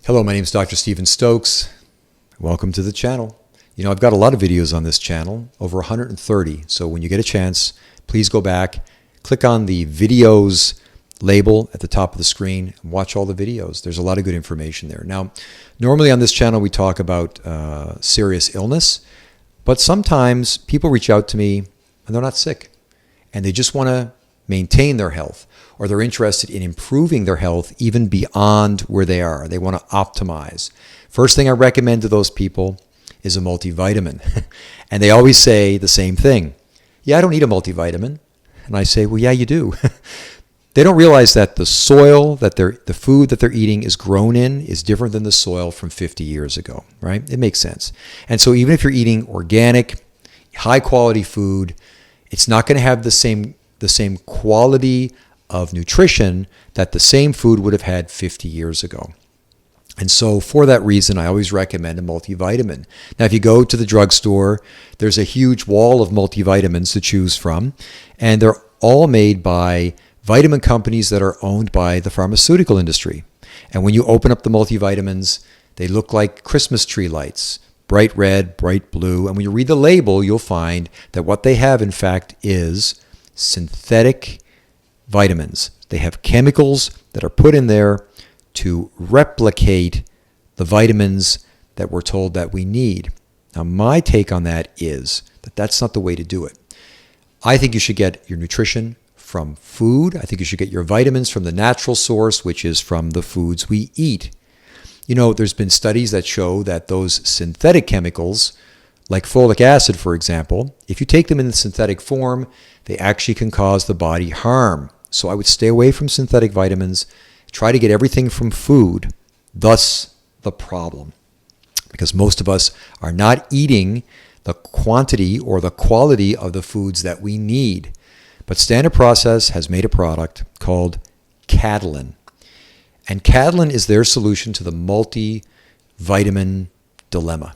Hello, my name is Dr. Stephen Stokes. Welcome to the channel. I've got a lot of videos on this channel, over 130. So when you get a chance, please go back, click on the videos label at the top of the screen, and watch all the videos. There's a lot of good information there. Now, normally on this channel, we talk about serious illness, but sometimes people reach out to me and they're not sick and they just want to maintain their health, or they're interested in improving their health even beyond where they are. They want to optimize. First thing I recommend to those people is a multivitamin. And they always say the same thing. Yeah, I don't need a multivitamin. And I say, well, yeah, you do. They don't realize that the soil, the food that they're eating is grown in is different than the soil from 50 years ago, right? It makes sense. And so even if you're eating organic, high quality food, it's not going to have the same quality of nutrition that the same food would have had 50 years ago. And so for that reason, I always recommend a multivitamin. Now, if you go to the drugstore, there's a huge wall of multivitamins to choose from, and they're all made by vitamin companies that are owned by the pharmaceutical industry. And when you open up the multivitamins, they look like Christmas tree lights, bright red, bright blue. And when you read the label, you'll find that what they have, in fact, is synthetic vitamins. They have chemicals that are put in there to replicate the vitamins that we're told that we need. Now, my take on that is that that's not the way to do it. I think you should get your nutrition from food. I think you should get your vitamins from the natural source, which is from the foods we eat. There's been studies that show that those synthetic chemicals, like folic acid, for example, if you take them in the synthetic form, they actually can cause the body harm. So I would stay away from synthetic vitamins, try to get everything from food, thus the problem. Because most of us are not eating the quantity or the quality of the foods that we need. But Standard Process has made a product called Catalyn. And Catalyn is their solution to the multivitamin dilemma.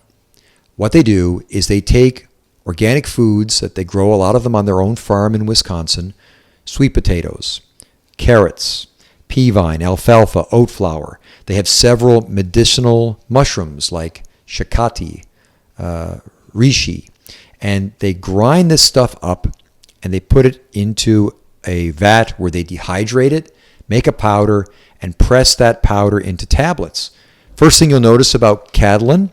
What they do is they take organic foods that they grow, a lot of them on their own farm in Wisconsin, sweet potatoes, carrots, pea vine, alfalfa, oat flour. They have several medicinal mushrooms like shakati, reishi, and they grind this stuff up and they put it into a vat where they dehydrate it, make a powder, and press that powder into tablets. First thing you'll notice about Catalyn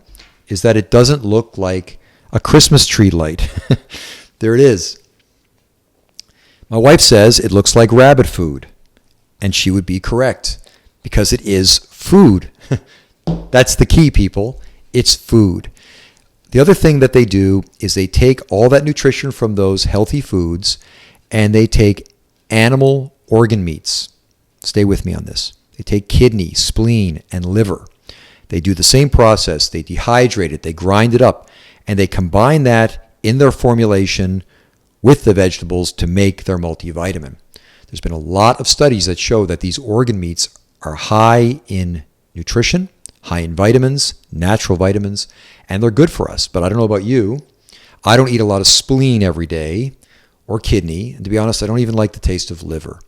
is that it doesn't look like a Christmas tree light. There it is. My wife says it looks like rabbit food, and she would be correct because it is food. That's the key, people. It's food. The other thing that they do is they take all that nutrition from those healthy foods and they take animal organ meats. Stay with me on this. They take kidney, spleen, and liver. They do the same process. They dehydrate it, they grind it up, and they combine that in their formulation with the vegetables to make their multivitamin. There's been a lot of studies that show that these organ meats are high in nutrition, high in vitamins, natural vitamins, and they're good for us. But I don't know about you. I don't eat a lot of spleen every day or kidney. And to be honest, I don't even like the taste of liver.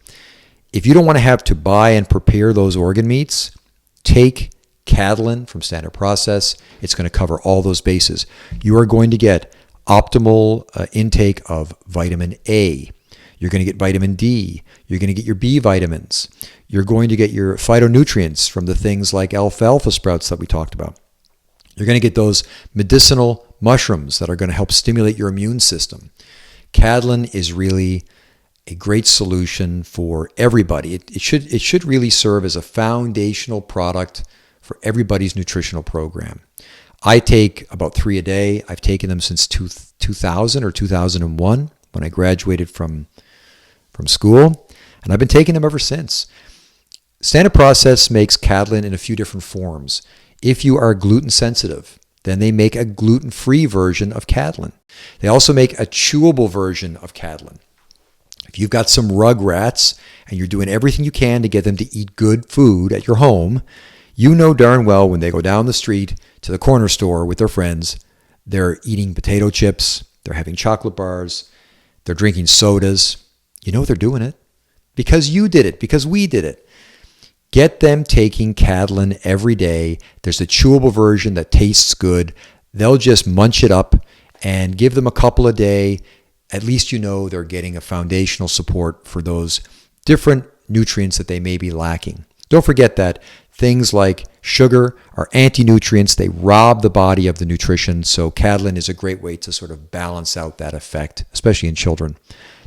If you don't want to have to buy and prepare those organ meats, take Catalyn from Standard Process. It's going to cover all those bases. You are going to get optimal intake of vitamin A. You're going to get vitamin D. You're going to get your B vitamins. You're going to get your phytonutrients from the things like alfalfa sprouts that we talked about. You're going to get those medicinal mushrooms that are going to help stimulate your immune system. Catalyn is really a great solution for everybody. It should really serve as a foundational product for everybody's nutritional program. I take about 3 a day. I've taken them since 2000 or 2001 when I graduated from school, and I've been taking them ever since. Standard Process makes Catalyn in a few different forms. If you are gluten sensitive, then they make a gluten-free version of Catalyn. They also make a chewable version of Catalyn. If you've got some rugrats and you're doing everything you can to get them to eat good food at your home, you know darn well when they go down the street to the corner store with their friends, they're eating potato chips, they're having chocolate bars, they're drinking sodas. You know they're doing it because you did it, because we did it. Get them taking Catalan every day. There's a chewable version that tastes good. They'll just munch it up and give them a couple a day. At least you know they're getting a foundational support for those different nutrients that they may be lacking. Don't forget that things like sugar are anti-nutrients. They rob the body of the nutrition. So Catalan is a great way to sort of balance out that effect, especially in children.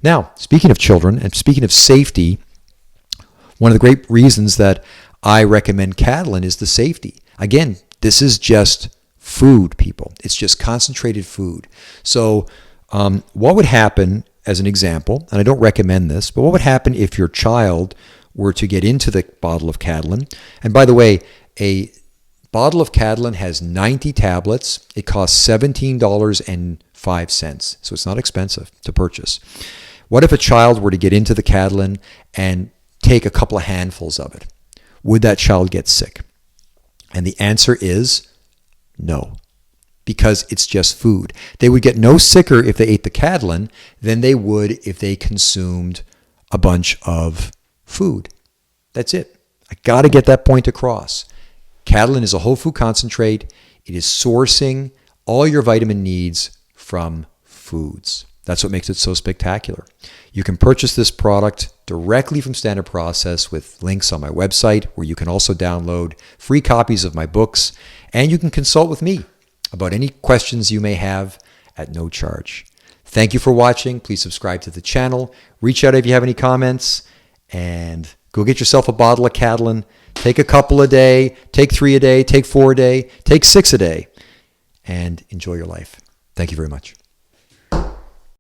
Now, speaking of children and speaking of safety, one of the great reasons that I recommend Catalan is the safety. Again, this is just food, people. It's just concentrated food. So what would happen, as an example, and I don't recommend this, but what would happen if your child were to get into the bottle of Catalan? And by the way, a bottle of Catalan has 90 tablets. It costs $17.05, so it's not expensive to purchase. What if a child were to get into the Catalan and take a couple of handfuls of it? Would that child get sick? And the answer is no, because it's just food. They would get no sicker if they ate the Catalan than they would if they consumed a bunch of food. That's it. I got to get that point across. Catalan is a whole food concentrate. It is sourcing all your vitamin needs from foods. That's what makes it so spectacular. You can purchase this product directly from Standard Process with links on my website, where you can also download free copies of my books, and you can consult with me about any questions you may have at no charge. Thank you for watching. Please subscribe to the channel. Reach out if you have any comments, and go get yourself a bottle of Catalan. Take a couple a day, take 3 a day, take 4 a day, take 6 a day, and enjoy your life. Thank you very much.